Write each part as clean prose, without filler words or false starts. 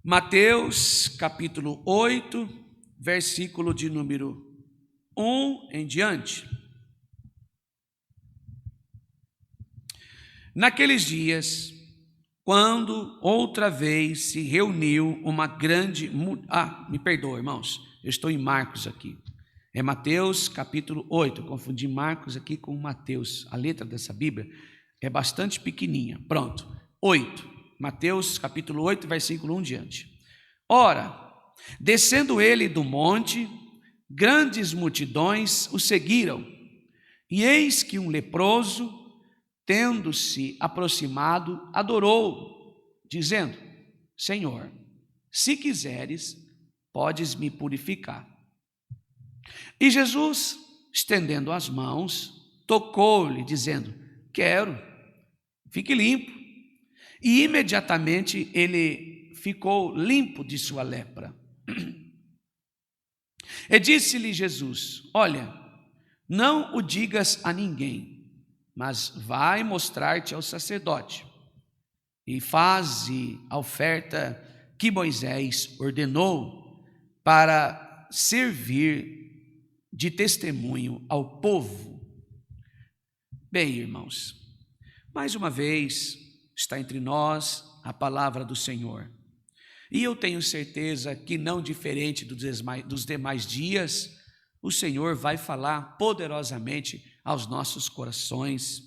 Mateus capítulo 8, versículo de número 1 em diante. Naqueles dias, quando outra vez se reuniu uma grande... me perdoa, irmãos, eu estou em Marcos aqui. É Mateus capítulo 8, eu confundi Marcos aqui com Mateus. A letra dessa Bíblia é bastante pequenininha. Pronto, 8. Mateus capítulo 8, versículo 1 diante. Ora, descendo ele do monte, grandes multidões o seguiram. E eis que um leproso, tendo-se aproximado, adorou, dizendo: Senhor, se quiseres, podes me purificar. E Jesus, estendendo as mãos, tocou-lhe, dizendo: quero, fique limpo. E imediatamente ele ficou limpo de sua lepra. E disse-lhe Jesus: olha, não o digas a ninguém, mas vai mostrar-te ao sacerdote, e faze a oferta que Moisés ordenou para servir de testemunho ao povo. Bem, irmãos, mais uma vez está entre nós a palavra do Senhor. E eu tenho certeza que, não diferente dos demais dias, o Senhor vai falar poderosamente aos nossos corações.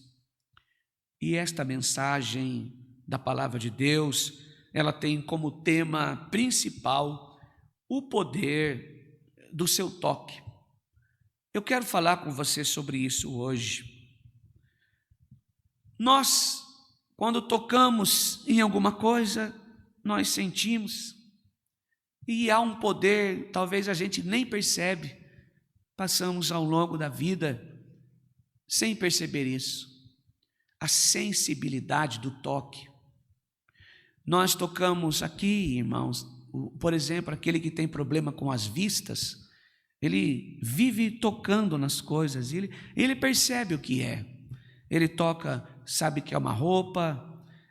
E esta mensagem da palavra de Deus, ela tem como tema principal o poder do seu toque. Eu quero falar com você sobre isso hoje. Nós, quando tocamos em alguma coisa, nós sentimos, e há um poder, talvez a gente nem percebe, passamos ao longo da vida sem perceber isso. A sensibilidade do toque. Nós tocamos aqui, irmãos, por exemplo, aquele que tem problema com as vistas, ele vive tocando nas coisas, ele percebe o que é. Ele toca, sabe que é uma roupa,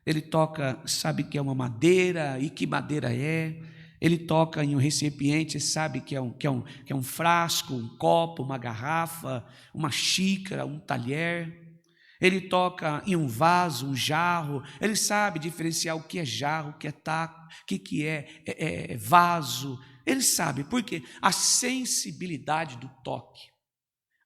ele toca, sabe que é uma madeira e que madeira é. Ele toca em um recipiente, sabe que é um frasco, um copo, uma garrafa, uma xícara, um talher. Ele toca em um vaso, um jarro. Ele sabe diferenciar o que é jarro, o que é taco, o que é vaso. Ele sabe, porque a sensibilidade do toque,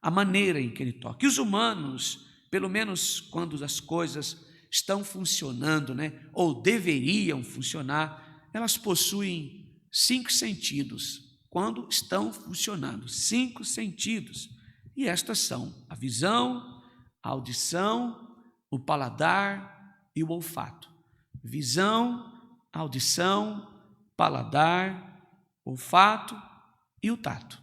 a maneira em que ele toca. E os humanos, pelo menos quando as coisas estão funcionando, ou deveriam funcionar, elas possuem 5 sentidos. Quando estão funcionando, 5 sentidos. E estas são a visão, a audição, o paladar e o olfato. Visão, audição, paladar, olfato e o tato.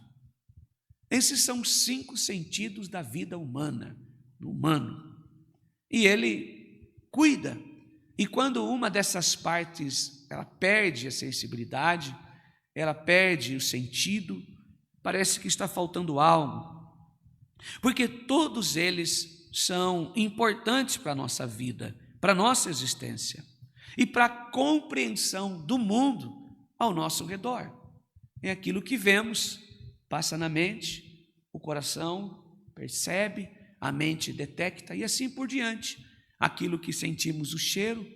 Esses são 5 sentidos da vida humana, do humano. E ele cuida. E quando uma dessas partes ela perde a sensibilidade, ela perde o sentido, parece que está faltando algo. Porque todos eles são importantes para a nossa vida, para a nossa existência e para a compreensão do mundo ao nosso redor. É aquilo que vemos, passa na mente, o coração percebe, a mente detecta e assim por diante. Aquilo que sentimos o cheiro,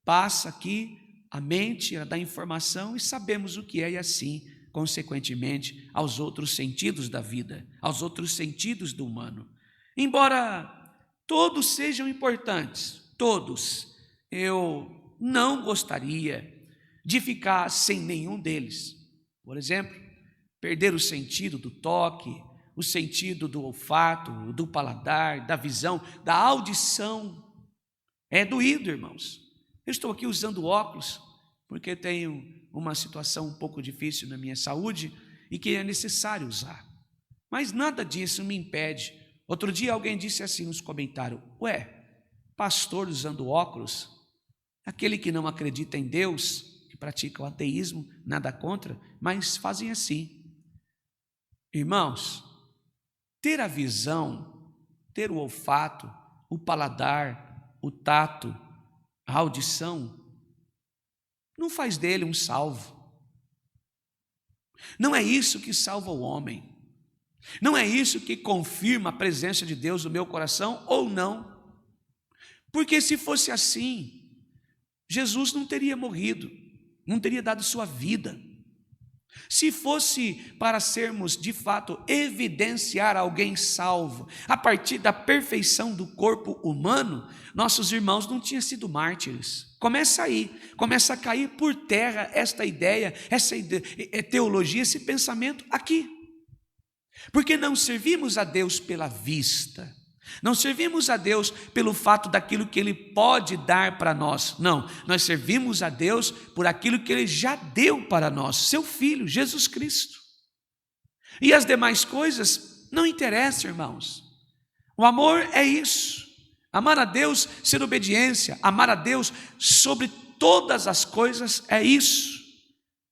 passa aqui, a mente ela dá informação e sabemos o que é, e assim, consequentemente, aos outros sentidos da vida, aos outros sentidos do humano. Embora todos sejam importantes, todos, eu não gostaria de ficar sem nenhum deles. Por exemplo, perder o sentido do toque, o sentido do olfato, do paladar, da visão, da audição. É doído, irmãos. Eu estou aqui usando óculos porque tenho uma situação um pouco difícil na minha saúde e que é necessário usar. Mas nada disso me impede. Outro dia alguém disse assim nos comentários: ué, pastor usando óculos, aquele que não acredita em Deus, que pratica o ateísmo, nada contra, mas fazem assim. Irmãos, ter a visão, ter o olfato, o paladar, o tato, a audição, não faz dele um salvo. Não é isso que salva o homem. Não é isso que confirma a presença de Deus no meu coração ou não. Porque se fosse assim, Jesus não teria morrido, não teria dado sua vida. Se fosse para sermos, de fato, evidenciar alguém salvo, a partir da perfeição do corpo humano, nossos irmãos não tinham sido mártires. Começa aí, começa a cair por terra esta ideia, essa teologia, esse pensamento aqui. Porque não servimos a Deus pela vista, não servimos a Deus pelo fato daquilo que Ele pode dar para nós. Não, nós servimos a Deus por aquilo que Ele já deu para nós, seu Filho, Jesus Cristo. E as demais coisas não interessam, irmãos. O amor é isso. Amar a Deus, ser obediência, amar a Deus sobre todas as coisas é isso.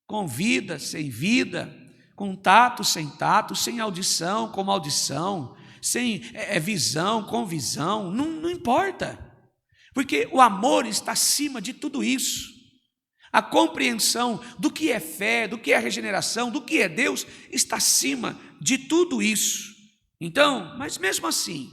Com vida, sem vida, com tato, sem audição, com audição, sem visão, com visão, não importa, porque o amor está acima de tudo isso. A compreensão do que é fé, do que é regeneração, do que é Deus, está acima de tudo isso. Então, mas mesmo assim,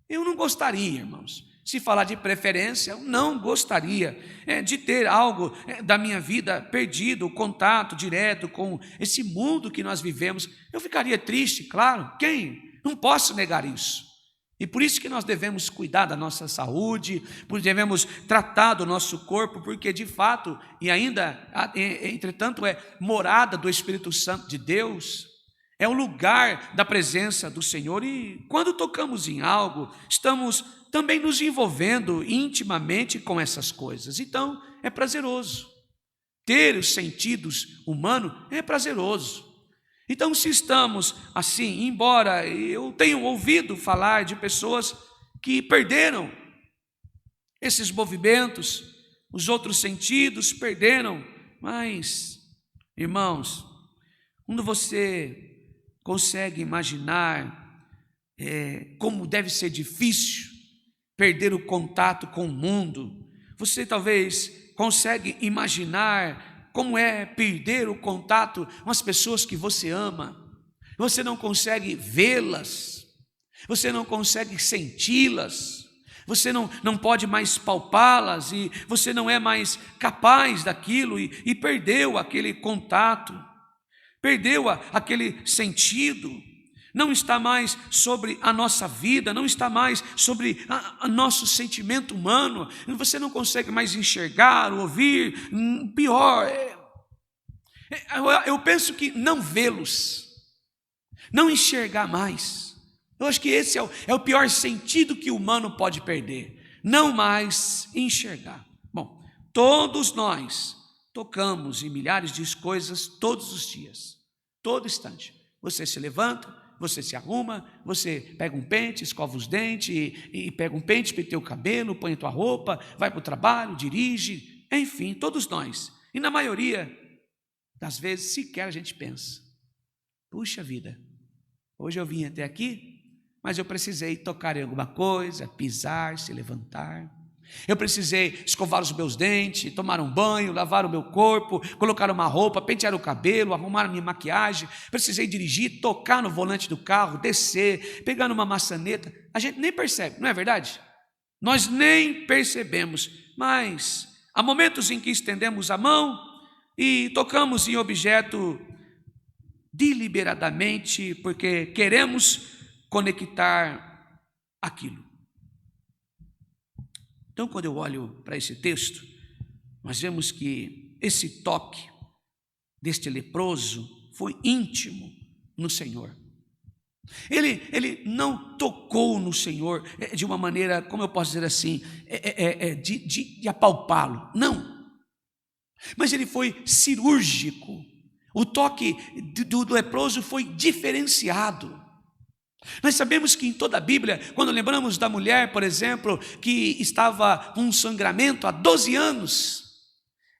eu não gostaria, irmãos, se falar de preferência, eu não gostaria de ter algo da minha vida perdido, o contato direto com esse mundo que nós vivemos. Eu ficaria triste, claro, quem? Não posso negar isso. E por isso que nós devemos cuidar da nossa saúde, devemos tratar do nosso corpo, porque de fato, e ainda, entretanto, é morada do Espírito Santo de Deus, é o lugar da presença do Senhor, e quando tocamos em algo, estamos também nos envolvendo intimamente com essas coisas. Então, é prazeroso. Ter os sentidos humanos é prazeroso. Então, se estamos assim, embora eu tenha ouvido falar de pessoas que perderam esses movimentos, os outros sentidos perderam, mas, irmãos, quando você consegue imaginar como deve ser difícil perder o contato com o mundo, você talvez consegue imaginar como é perder o contato com as pessoas que você ama. Você não consegue vê-las, você não consegue senti-las, você não pode mais palpá-las, e você não é mais capaz daquilo, e perdeu aquele contato, perdeu aquele sentido. Não está mais sobre a nossa vida, não está mais sobre o nosso sentimento humano, você não consegue mais enxergar, ouvir, pior, eu penso que não vê-los, não enxergar mais, eu acho que esse é o pior sentido que o humano pode perder, não mais enxergar. Bom, todos nós tocamos em milhares de coisas todos os dias, todo instante, você se levanta, você se arruma, você pega um pente, escova os dentes, e pega um pente, penteia o cabelo, põe a tua roupa, vai para o trabalho, dirige, enfim, todos nós. E na maioria das vezes sequer a gente pensa, puxa vida, hoje eu vim até aqui, mas eu precisei tocar em alguma coisa, pisar, se levantar. Eu precisei escovar os meus dentes, tomar um banho, lavar o meu corpo, colocar uma roupa, pentear o cabelo, arrumar a minha maquiagem. Precisei dirigir, tocar no volante do carro, descer, pegar numa maçaneta. A gente nem percebe, não é verdade? Nós nem percebemos, mas há momentos em que estendemos a mão e tocamos em objeto deliberadamente, porque queremos conectar aquilo. Então, quando eu olho para esse texto, nós vemos que esse toque deste leproso foi íntimo no Senhor. Ele não tocou no Senhor de uma maneira, como eu posso dizer assim, de apalpá-lo, não. Mas ele foi cirúrgico. O toque do leproso foi diferenciado. Nós sabemos que em toda a Bíblia, quando lembramos da mulher, por exemplo, que estava com um sangramento há 12 anos,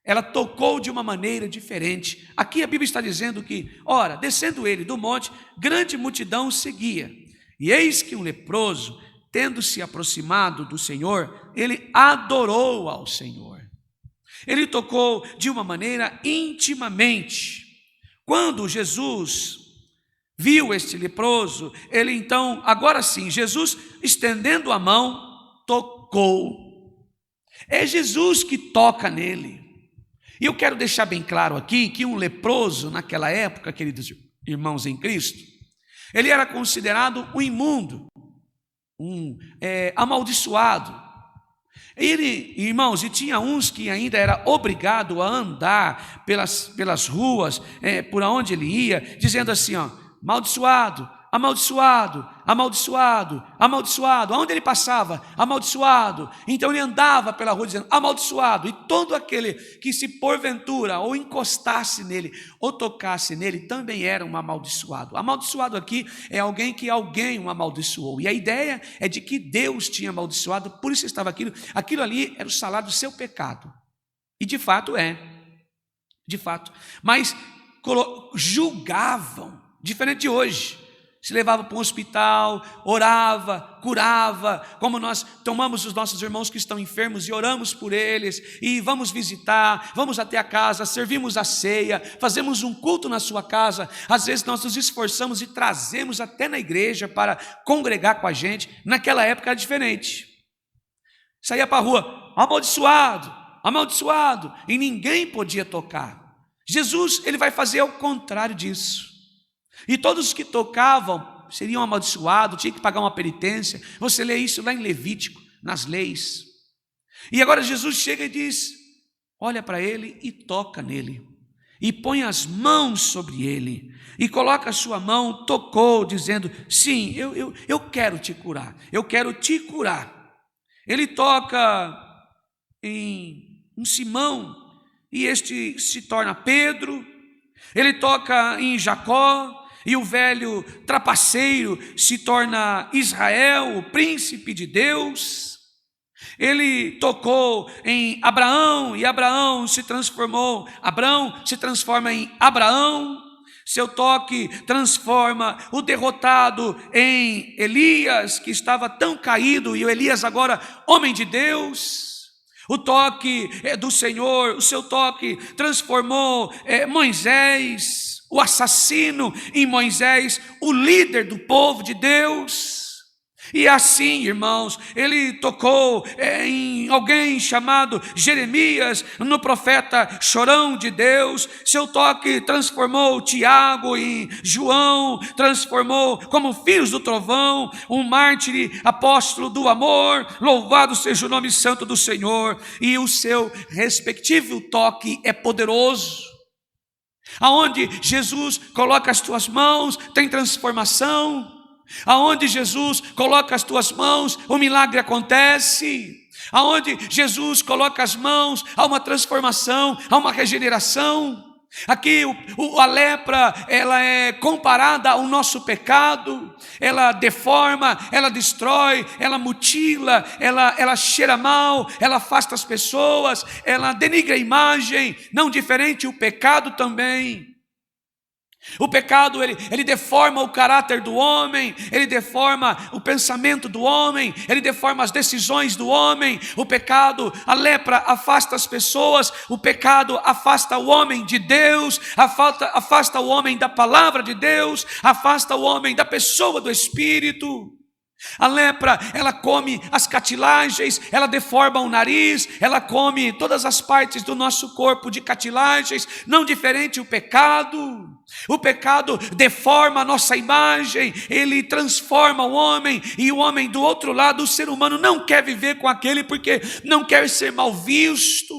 ela tocou de uma maneira diferente. Aqui a Bíblia está dizendo que, ora, descendo ele do monte, grande multidão o seguia. E eis que um leproso, tendo se aproximado do Senhor, ele adorou ao Senhor. Ele tocou de uma maneira intimamente. Quando Jesus viu este leproso, ele então, agora sim, Jesus estendendo a mão, tocou. É Jesus que toca nele. E eu quero deixar bem claro aqui que um leproso naquela época, queridos irmãos em Cristo, ele era considerado um imundo, amaldiçoado. Ele, irmãos, e tinha uns que ainda era obrigado a andar pelas ruas, por onde ele ia, dizendo assim, ó, amaldiçoado, amaldiçoado, amaldiçoado, amaldiçoado. Aonde ele passava, amaldiçoado. Então ele andava pela rua dizendo amaldiçoado. E todo aquele que se porventura ou encostasse nele ou tocasse nele também era um amaldiçoado. Amaldiçoado aqui é alguém que alguém o amaldiçoou. E a ideia é de que Deus tinha amaldiçoado, por isso estava aquilo. Aquilo ali era o salário do seu pecado. E de fato é. De fato. Mas julgavam, diferente de hoje. Se levava para um hospital, orava, curava, como nós tomamos os nossos irmãos que estão enfermos e oramos por eles, e vamos visitar, vamos até a casa, servimos a ceia, fazemos um culto na sua casa. Às vezes nós nos esforçamos e trazemos até na igreja para congregar com a gente. Naquela época era diferente. Saía para a rua, amaldiçoado, amaldiçoado, e ninguém podia tocar. Jesus, ele vai fazer o contrário disso. E todos os que tocavam seriam amaldiçoados, tinha que pagar uma penitência. Você lê isso lá em Levítico, nas leis. E agora Jesus chega e diz, olha para ele e toca nele. E põe as mãos sobre ele. E coloca a sua mão, tocou, dizendo, sim, eu quero te curar. Eu quero te curar. Ele toca em um Simão, e este se torna Pedro. Ele toca em Jacó, e o velho trapaceiro se torna Israel, o príncipe de Deus. Ele tocou em Abraão, e Abraão se transformou, Abraão se transforma em Abraão. Seu toque transforma o derrotado em Elias, que estava tão caído, e o Elias agora homem de Deus. O toque do Senhor, o seu toque transformou Moisés, o assassino, em Moisés, o líder do povo de Deus. E assim, irmãos, ele tocou em alguém chamado Jeremias, no profeta chorão de Deus. Seu toque transformou Tiago em João, transformou como filhos do trovão, um mártir apóstolo do amor. Louvado seja o nome santo do Senhor. E o seu respectivo toque é poderoso. Aonde Jesus coloca as tuas mãos, tem transformação. Aonde Jesus coloca as tuas mãos, o milagre acontece. Aonde Jesus coloca as mãos, há uma transformação, há uma regeneração. Aqui a lepra, ela é comparada ao nosso pecado. Ela deforma, ela destrói, ela mutila, ela cheira mal, ela afasta as pessoas, ela denigra a imagem. Não diferente o pecado também. O pecado, ele deforma o caráter do homem, ele deforma o pensamento do homem, ele deforma as decisões do homem. O pecado, a lepra afasta as pessoas, o pecado afasta o homem de Deus, afasta o homem da palavra de Deus, afasta o homem da pessoa do Espírito. A lepra, ela come as cartilagens, ela deforma o nariz, ela come todas as partes do nosso corpo de cartilagens. Não diferente o pecado. O pecado deforma a nossa imagem, ele transforma o homem, e o homem do outro lado, o ser humano, não quer viver com aquele porque não quer ser mal visto,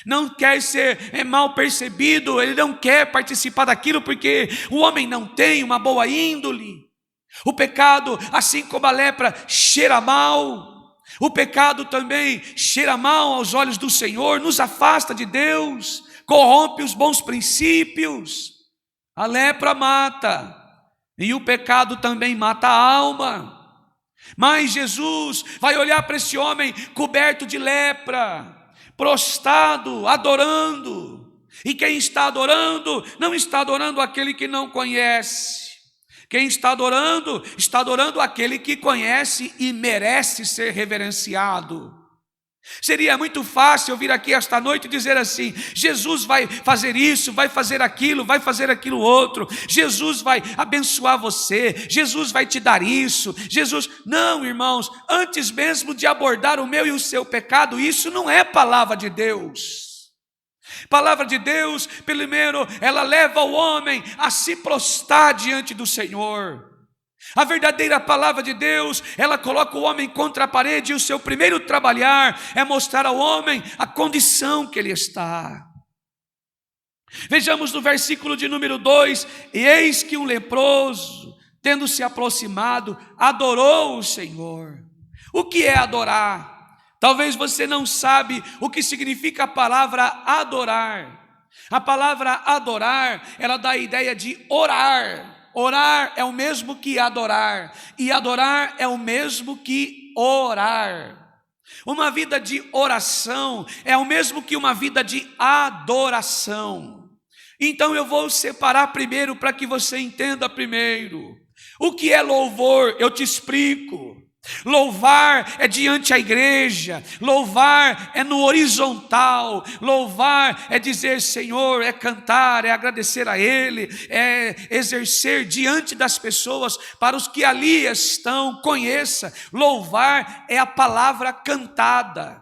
não quer ser mal percebido, ele não quer participar daquilo porque o homem não tem uma boa índole. O pecado, assim como a lepra, cheira mal. O pecado também cheira mal aos olhos do Senhor, nos afasta de Deus, corrompe os bons princípios. A lepra mata, e o pecado também mata a alma. Mas Jesus vai olhar para esse homem coberto de lepra, prostrado, adorando. E quem está adorando, não está adorando aquele que não conhece. Quem está adorando aquele que conhece e merece ser reverenciado. Seria muito fácil eu vir aqui esta noite e dizer assim: Jesus vai fazer isso, vai fazer aquilo outro, Jesus vai abençoar você, Jesus vai te dar isso, Jesus... Não, irmãos, antes mesmo de abordar o meu e o seu pecado, isso não é palavra de Deus. Palavra de Deus, primeiro, ela leva o homem a se prostrar diante do Senhor. A verdadeira palavra de Deus, ela coloca o homem contra a parede, e o seu primeiro trabalhar é mostrar ao homem a condição que ele está. Vejamos no versículo de número 2: e eis que um leproso, tendo se aproximado, adorou o Senhor. O que é adorar? Talvez você não sabe o que significa a palavra adorar. A palavra adorar, ela dá a ideia de orar. Orar é o mesmo que adorar, e adorar é o mesmo que orar. Uma vida de oração é o mesmo que uma vida de adoração. Então eu vou separar primeiro para que você entenda primeiro. O que é louvor? Eu te explico. Louvar é diante a igreja, louvar é no horizontal, louvar é dizer Senhor, é cantar, é agradecer a Ele, é exercer diante das pessoas, para os que ali estão, conheça. Louvar é a palavra cantada.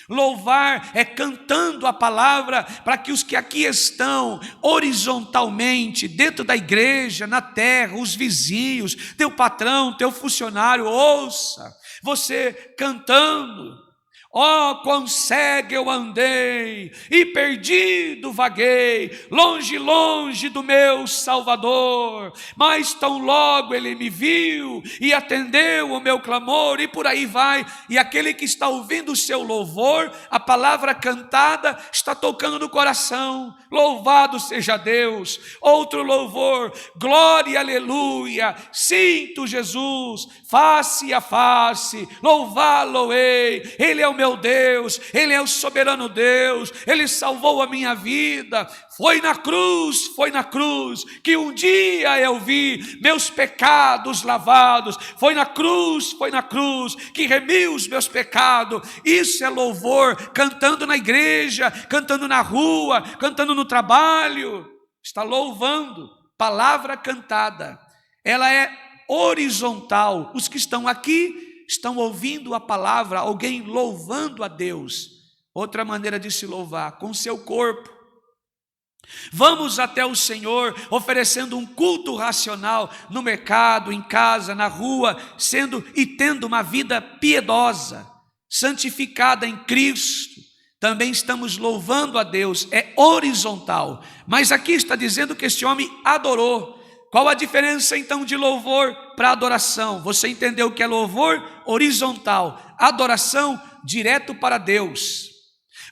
Louvar é cantando a palavra para que os que aqui estão horizontalmente, dentro da igreja, na terra, os vizinhos, teu patrão, teu funcionário, ouça você cantando. Ó, quão cego eu andei e perdido vaguei, longe, longe do meu Salvador, mas tão logo Ele me viu e atendeu o meu clamor, e por aí vai. E aquele que está ouvindo o seu louvor, a palavra cantada está tocando no coração. Louvado seja Deus. Outro louvor: glória, aleluia, sinto Jesus, face a face, louvá-lo-ei, Ele é o meu Deus, Ele é o soberano Deus, Ele salvou a minha vida. Foi na cruz que um dia eu vi meus pecados lavados. Foi na cruz que remi os meus pecados. Isso é louvor, cantando na igreja, cantando na rua, cantando no trabalho. Está louvando, palavra cantada. Ela é horizontal. Os que estão aqui estão ouvindo a palavra, alguém louvando a Deus. Outra maneira de se louvar, com seu corpo. Vamos até o Senhor oferecendo um culto racional no mercado, em casa, na rua, sendo e tendo uma vida piedosa, santificada em Cristo. Também estamos louvando a Deus, é horizontal. Mas aqui está dizendo que esse homem adorou. Qual a diferença então de louvor para adoração? Você entendeu o que é louvor? Horizontal. Adoração direto para Deus.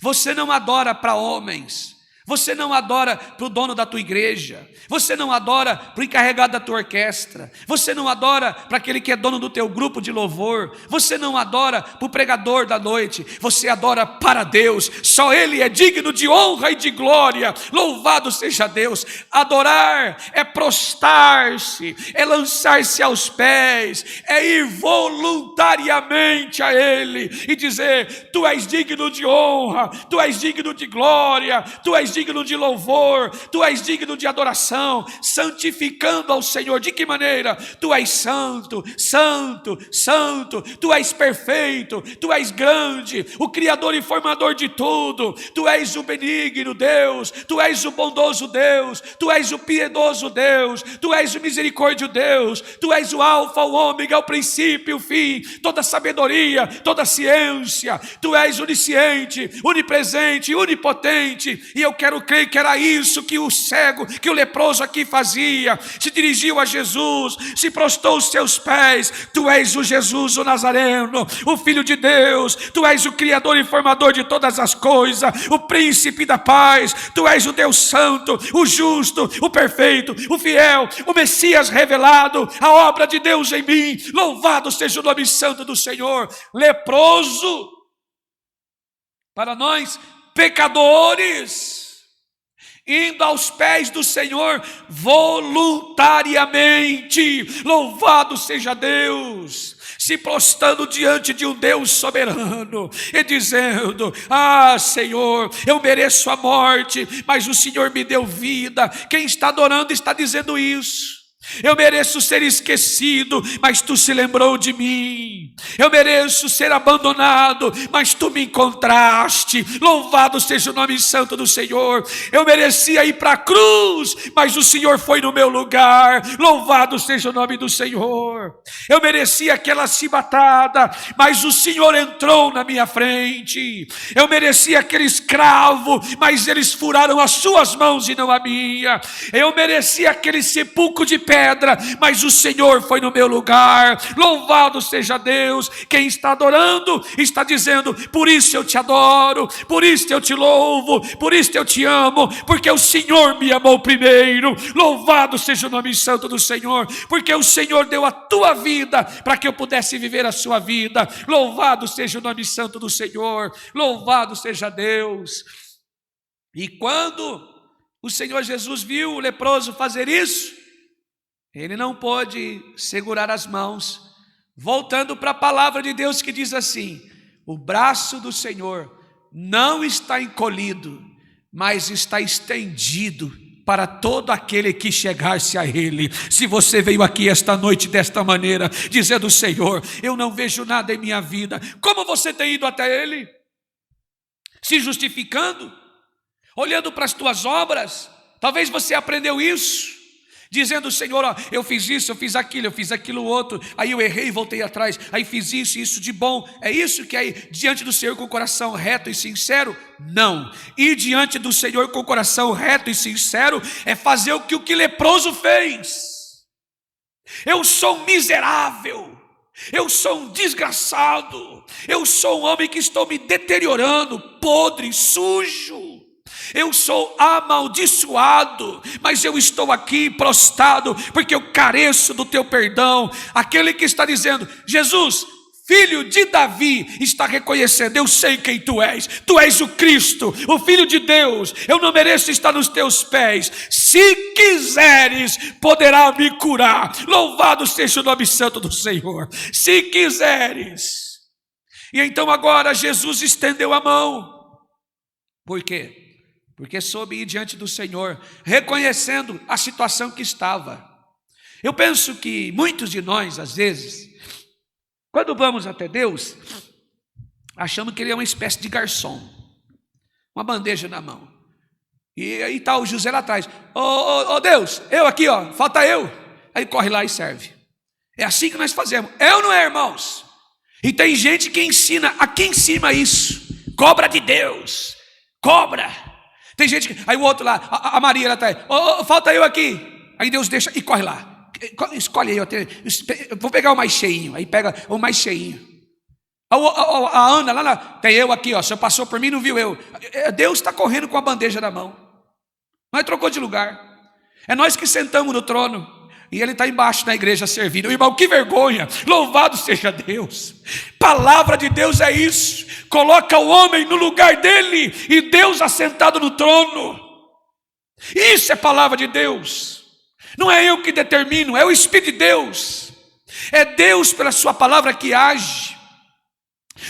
Você não adora para homens. Você não adora para o dono da tua igreja. Você não adora para o encarregado da tua orquestra. Você não adora para aquele que é dono do teu grupo de louvor. Você não adora para o pregador da noite. Você adora para Deus. Só Ele é digno de honra e de glória. Louvado seja Deus. Adorar é prostrar-se, é lançar-se aos pés, é ir voluntariamente a Ele e dizer: Tu és digno de honra, Tu és digno de glória, Tu és digno de louvor, Tu és digno de adoração, santificando ao Senhor. De que maneira? Tu és santo, santo, santo, Tu és perfeito, Tu és grande, o Criador e formador de tudo. Tu és o benigno Deus, Tu és o bondoso Deus, Tu és o piedoso Deus, Tu és o misericórdio Deus, Tu és o alfa, o ômega, o princípio, o fim, toda sabedoria, toda ciência. Tu és onisciente, onipresente, onipotente. E eu quero crer que era isso que o cego, que o leproso aqui fazia. Se dirigiu a Jesus, se prostrou aos seus pés. Tu és o Jesus, o Nazareno, o Filho de Deus. Tu és o Criador e formador de todas as coisas, o príncipe da paz. Tu és o Deus santo, o justo, o perfeito, o fiel, o Messias revelado, a obra de Deus em mim. Louvado seja o nome santo do Senhor. Leproso, para nós pecadores. indo aos pés do Senhor voluntariamente. Louvado seja Deus! Se prostrando diante de um Deus soberano e dizendo: ah, Senhor, eu mereço a morte, mas o Senhor me deu vida. Quem está adorando está dizendo isso. Eu mereço ser esquecido, mas tu se lembrou de mim. Eu mereço ser abandonado, mas tu me encontraste. Louvado seja o nome santo do Senhor. Eu merecia ir para a cruz, mas o Senhor foi no meu lugar. Louvado seja o nome do Senhor. Eu merecia aquela chibatada, mas o Senhor entrou na minha frente. Eu merecia aquele escravo, mas eles furaram as suas mãos e não a minha. Eu merecia aquele sepulcro de pedra, mas o Senhor foi no meu lugar. Louvado seja Deus. Quem está adorando está dizendo: por isso eu te adoro, por isso eu te louvo, por isso eu te amo, porque o Senhor me amou primeiro. Louvado seja o nome santo do Senhor, porque o Senhor deu a tua vida para que eu pudesse viver a sua vida. Louvado seja o nome santo do Senhor, louvado seja Deus. E quando o Senhor Jesus viu o leproso fazer isso, ele não pôde segurar as mãos, voltando para a palavra de Deus que diz assim: o braço do Senhor não está encolhido, mas está estendido para todo aquele que chegar-se a Ele. Se você veio aqui esta noite desta maneira, dizendo: Senhor, eu não vejo nada em minha vida, como você tem ido até Ele? Se justificando, olhando para as tuas obras. Talvez você aprendeu isso, dizendo: Senhor, ó, eu fiz isso, eu fiz aquilo outro, aí eu errei e voltei atrás, aí fiz isso de bom. É isso que é ir diante do Senhor com o coração reto e sincero? Não. Ir diante do Senhor com o coração reto e sincero é fazer o que leproso fez. Eu sou um miserável, eu sou um desgraçado, eu sou um homem que estou me deteriorando, podre, sujo. Eu sou amaldiçoado, mas eu estou aqui prostrado, porque eu careço do teu perdão. Aquele que está dizendo: Jesus, filho de Davi, está reconhecendo: eu sei quem tu és o Cristo, o Filho de Deus. Eu não mereço estar nos teus pés. Se quiseres, poderá me curar. Louvado seja o nome santo do Senhor. Se quiseres. E então agora Jesus estendeu a mão. Por quê? Porque soube ir diante do Senhor, reconhecendo a situação que estava. Eu penso que muitos de nós, às vezes, quando vamos até Deus, achamos que Ele é uma espécie de garçom, uma bandeja na mão. E aí está o José lá atrás: ô Deus, eu aqui, ó, falta eu. Aí corre lá e serve. É assim que nós fazemos. É ou não é, irmãos? E tem gente que ensina aqui em cima isso: cobra de Deus, cobra. Tem gente que, aí o outro lá, a Maria, ela está aí: falta eu aqui. Aí Deus deixa e corre lá. Escolhe aí, eu vou pegar o mais cheinho. Aí pega o mais cheinho. A Ana lá, tem eu aqui, ó, o senhor passou por mim, não viu eu. Deus está correndo com a bandeja na mão. Nós trocou de lugar. É nós que sentamos no trono e Ele está embaixo na igreja servindo. Irmão, que vergonha. Louvado seja Deus. Palavra de Deus é isso. Coloca o homem no lugar dele e Deus assentado no trono. Isso é palavra de Deus. Não é eu que determino, é o Espírito de Deus. É Deus pela sua palavra que age.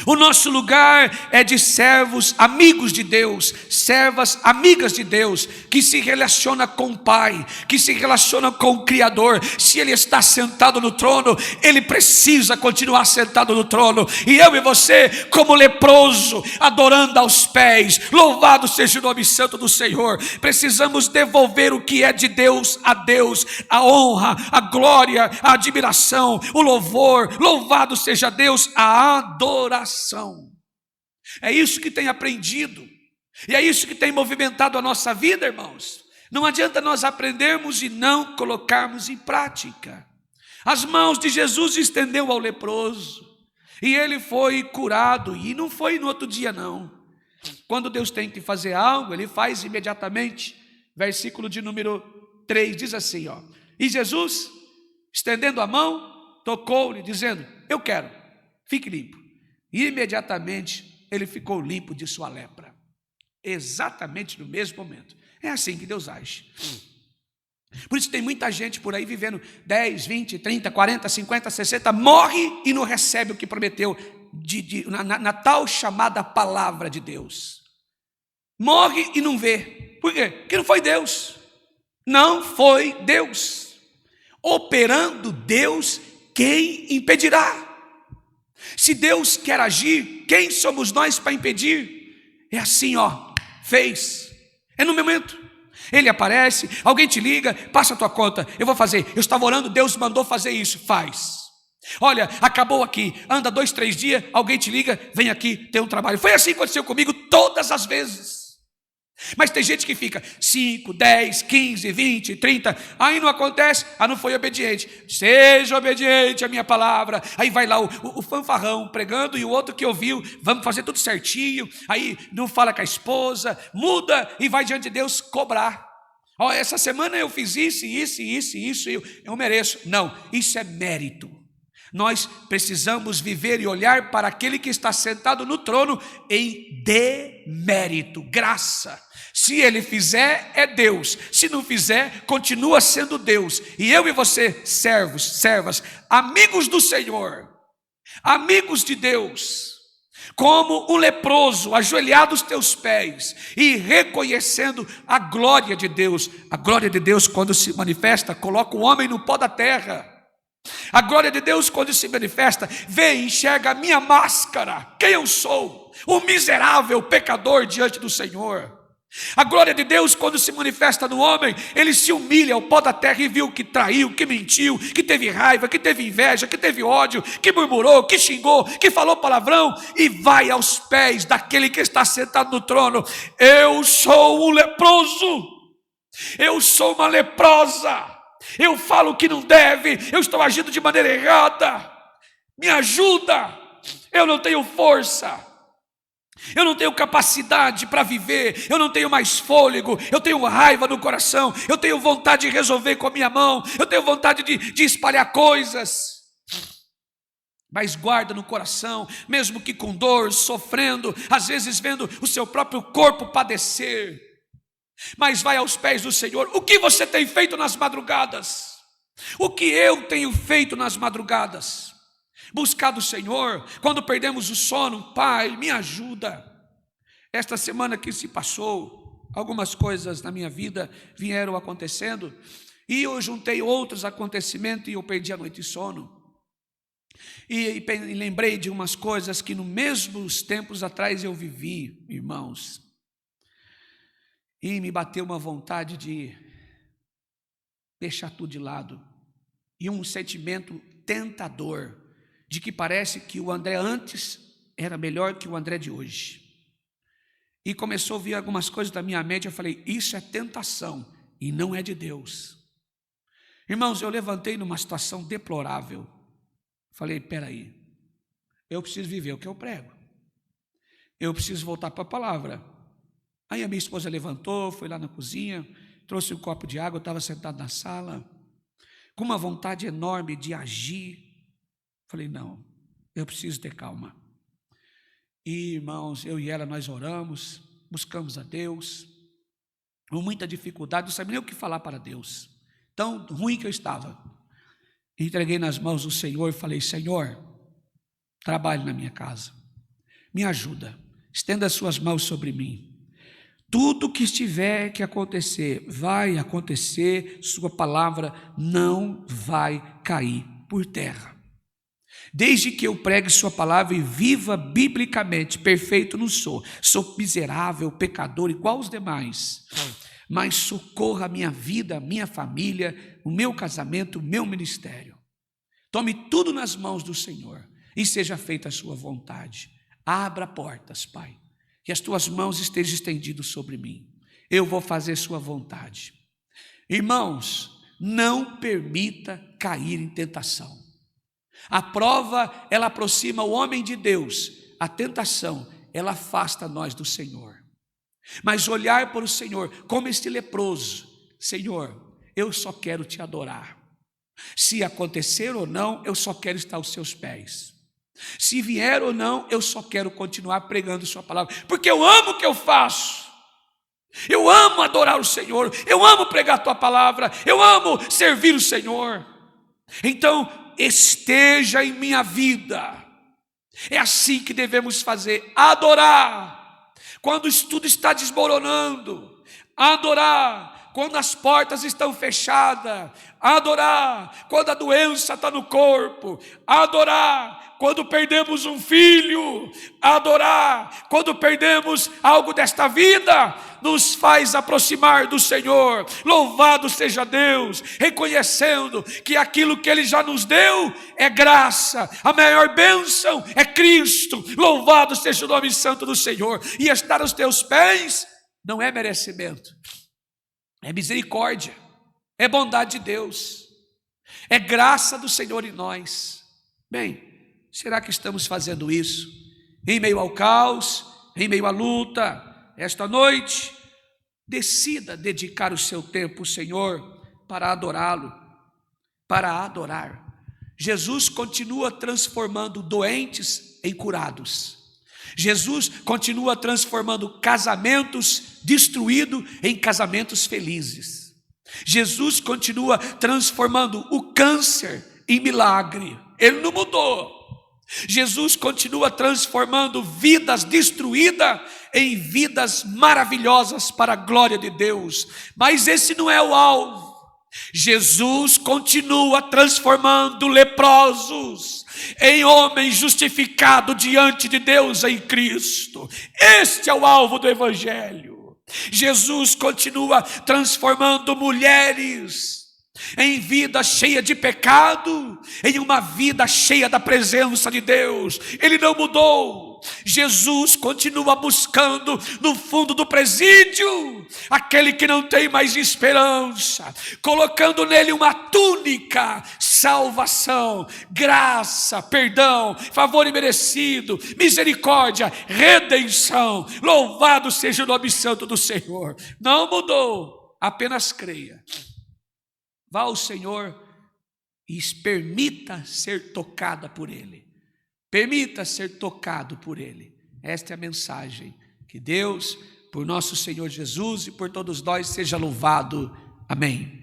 O nosso lugar é de servos amigos de Deus, servas amigas de Deus, que se relaciona com o Pai, que se relaciona com o Criador. Se Ele está sentado no trono, Ele precisa continuar sentado no trono. E eu e você, como leproso, adorando aos pés, louvado seja o nome santo do Senhor, precisamos devolver o que é de Deus, a honra, a glória, a admiração, o louvor. Louvado seja Deus, a adoração. É isso que tem aprendido, e é isso que tem movimentado a nossa vida, irmãos. Não adianta nós aprendermos e não colocarmos em prática. As mãos de Jesus estendeu ao leproso, e ele foi curado, e não foi no outro dia não. Quando Deus tem que fazer algo, Ele faz imediatamente. Versículo de número 3 diz assim, ó: e Jesus, estendendo a mão, tocou-lhe, dizendo: eu quero, fique limpo. E imediatamente ele ficou limpo de sua lepra. Exatamente no mesmo momento. É assim que Deus age. Por isso tem muita gente por aí vivendo 10, 20, 30, 40, 50, 60, morre e não recebe o que prometeu na tal chamada palavra de Deus. Morre e não vê. Por quê? Porque não foi Deus. Não foi Deus. Operando Deus, quem impedirá? Se Deus quer agir, quem somos nós para impedir? É assim, fez. É no momento. Ele aparece, alguém te liga, passa a tua conta, eu vou fazer. Eu estava orando, Deus mandou fazer isso, faz. Olha, acabou aqui, anda 2, 3 dias, alguém te liga, vem aqui, tem um trabalho. Foi assim que aconteceu comigo todas as vezes. Mas tem gente que fica 5, 10, 15, 20, 30, aí não acontece, não foi obediente. Seja obediente à minha palavra. Aí vai lá o fanfarrão pregando e o outro que ouviu, vamos fazer tudo certinho. Aí não fala com a esposa, muda e vai diante de Deus cobrar. Essa semana eu fiz isso, eu mereço. Não, isso é mérito. Nós precisamos viver e olhar para aquele que está sentado no trono em demérito, graça. Se ele fizer, é Deus. Se não fizer, continua sendo Deus. E eu e você, servos, servas, amigos do Senhor, amigos de Deus, como um leproso, ajoelhado aos teus pés e reconhecendo a glória de Deus. A glória de Deus, quando se manifesta, coloca o homem no pó da terra. A glória de Deus, quando se manifesta, vê e enxerga a minha máscara, quem eu sou, um miserável pecador diante do Senhor. A glória de Deus, quando se manifesta no homem, ele se humilha ao pó da terra e viu que traiu, que mentiu, que teve raiva, que teve inveja, que teve ódio, que murmurou, que xingou, que falou palavrão, e vai aos pés daquele que está sentado no trono. Eu sou um leproso, eu sou uma leprosa. Eu falo o que não deve, eu estou agindo de maneira errada, me ajuda, eu não tenho força, eu não tenho capacidade para viver, eu não tenho mais fôlego, eu tenho raiva no coração, eu tenho vontade de resolver com a minha mão, eu tenho vontade de espalhar coisas, mas guarda no coração, mesmo que com dor, sofrendo, às vezes vendo o seu próprio corpo padecer, mas vai aos pés do Senhor. O que você tem feito nas madrugadas? O que eu tenho feito nas madrugadas? Buscado o Senhor. Quando perdemos o sono, Pai, me ajuda. Esta semana que se passou, algumas coisas na minha vida vieram acontecendo, e eu juntei outros acontecimentos e eu perdi a noite de sono. E lembrei de umas coisas que nos mesmos tempos atrás eu vivi, irmãos. E me bateu uma vontade de deixar tudo de lado. E um sentimento tentador, de que parece que o André antes era melhor que o André de hoje. E começou a vir algumas coisas da minha mente, eu falei, isso é tentação, e não é de Deus. Irmãos, eu levantei numa situação deplorável. Falei, peraí, eu preciso viver o que eu prego. Eu preciso voltar para a palavra. Aí a minha esposa levantou, foi lá na cozinha, trouxe um copo de água, eu estava sentado na sala, com uma vontade enorme de agir. Falei, não, eu preciso ter calma. E, irmãos, eu e ela, nós oramos, buscamos a Deus, com muita dificuldade, não sabia nem o que falar para Deus, tão ruim que eu estava. Entreguei nas mãos do Senhor e falei, Senhor, trabalhe na minha casa, me ajuda, estenda as suas mãos sobre mim. Tudo que estiver que acontecer, vai acontecer, sua palavra não vai cair por terra. Desde que eu pregue sua palavra e viva biblicamente, perfeito não sou miserável, pecador, igual aos demais, mas socorra a minha vida, a minha família, o meu casamento, o meu ministério. Tome tudo nas mãos do Senhor e seja feita a sua vontade. Abra portas, Pai. Que as tuas mãos estejam estendidas sobre mim. Eu vou fazer sua vontade. Irmãos, não permita cair em tentação. A prova, ela aproxima o homem de Deus. A tentação, ela afasta nós do Senhor. Mas olhar para o Senhor como este leproso. Senhor, eu só quero te adorar. Se acontecer ou não, eu só quero estar aos seus pés. Se vier ou não, eu só quero continuar pregando sua palavra, porque eu amo o que eu faço. Eu amo adorar o Senhor, eu amo pregar a tua palavra, eu amo servir o Senhor. Então, esteja em minha vida. É assim que devemos fazer, adorar quando tudo está desmoronando, adorar quando as portas estão fechadas, adorar quando a doença está no corpo, adorar quando perdemos um filho, adorar quando perdemos algo desta vida, nos faz aproximar do Senhor. Louvado seja Deus, reconhecendo que aquilo que Ele já nos deu é graça, a maior bênção é Cristo. Louvado seja o nome santo do Senhor. E estar aos teus pés não é merecimento, é misericórdia, é bondade de Deus, é graça do Senhor em nós. Bem, será que estamos fazendo isso em meio ao caos, em meio à luta? Esta noite, decida dedicar o seu tempo ao Senhor para adorá-lo, para adorar. Jesus continua transformando doentes em curados. Jesus continua transformando casamentos destruídos em casamentos felizes. Jesus continua transformando o câncer em milagre. Ele não mudou. Jesus continua transformando vidas destruídas em vidas maravilhosas para a glória de Deus. Mas esse não é o alvo. Jesus continua transformando leprosos em homens justificados diante de Deus em Cristo. Este é o alvo do Evangelho. Jesus continua transformando mulheres em vida cheia de pecado, em uma vida cheia da presença de Deus. Ele não mudou. Jesus continua buscando no fundo do presídio aquele que não tem mais esperança, colocando nele uma túnica: salvação, graça, perdão, favor imerecido, misericórdia, redenção. Louvado seja o nome santo do Senhor. Não mudou, apenas creia. Vá ao Senhor e permita ser tocada por Ele. Permita ser tocado por Ele. Esta é a mensagem. Que Deus, por nosso Senhor Jesus e por todos nós, seja louvado. Amém.